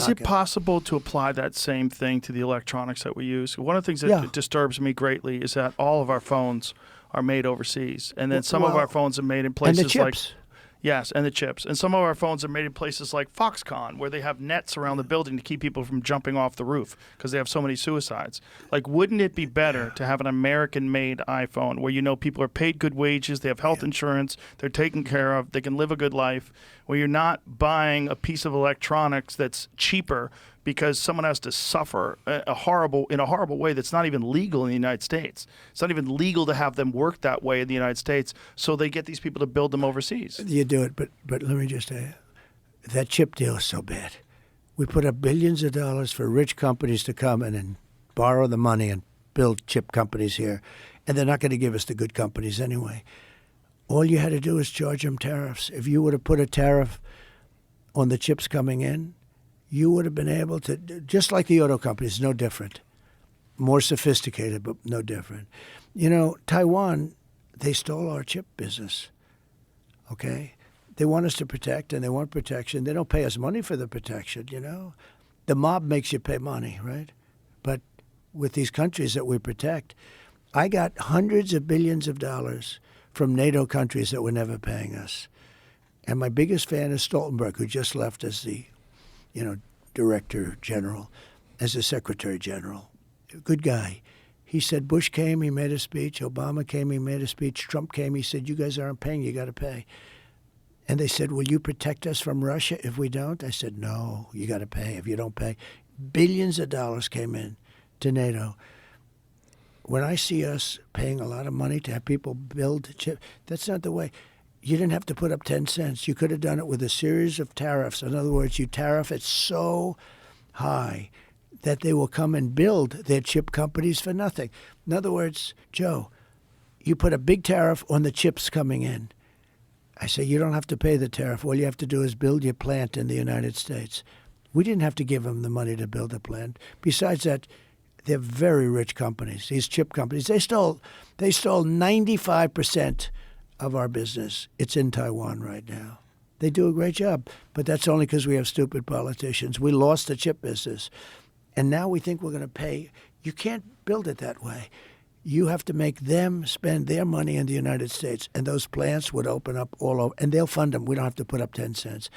Is it possible to apply that same thing to the electronics that we use? One of the things that Yeah. disturbs me greatly is that all of our phones are made overseas, and then some of Well, our phones are made in And places the like chips. yes, and the chips, and some of our phones are made in places like Foxconn, where they have nets around the building to keep people from jumping off the roof because they have so many suicides. Like, wouldn't it be better to have an American-made iPhone where you know people are paid good wages, they have health insurance, they're taken care of, they can live a good life, where you're not buying a piece of electronics that's cheaper because someone has to suffer in a horrible way that's not even legal in the United States. It's not even legal to have them work that way in the United States, so they get these people to build them overseas. You do it, but let me just say, that chip deal is so bad. We put up billions of dollars for rich companies to come in and borrow the money and build chip companies here, and they're not going to give us the good companies anyway. All you had to do is charge them tariffs. If you would have put a tariff on the chips coming in, you would have been able to, just like the auto companies, no different. More sophisticated, but no different. You know, Taiwan, they stole our chip business, okay? They want us to protect, and they want protection. They don't pay us money for the protection, you know? The mob makes you pay money, right? But with these countries that we protect, I got hundreds of billions of dollars from NATO countries that were never paying us. And my biggest fan is Stoltenberg, who just left as the Director General, as the Secretary General. Good guy. He said Bush came, he made a speech. Obama came, he made a speech. Trump came, he said, you guys aren't paying, you got to pay. And they said, will you protect us from Russia if we don't? I said, no, you got to pay if you don't pay. Billions of dollars came in to NATO. When I see us paying a lot of money to have people build chips, that's not the way. You didn't have to put up 10 cents. You could have done it with a series of tariffs. In other words, you tariff it so high that they will come and build their chip companies for nothing. In other words, Joe, you put a big tariff on the chips coming in. I say, you don't have to pay the tariff. All you have to do is build your plant in the United States. We didn't have to give them the money to build a plant. Besides that, they're very rich companies, these chip companies. They stole 95% of our business. It's in Taiwan right now. They do a great job, but that's only because we have stupid politicians. We lost the chip business, and now we think we're going to pay. You can't build it that way. You have to make them spend their money in the United States, and those plants would open up all over, and they'll fund them. We don't have to put up 10 cents.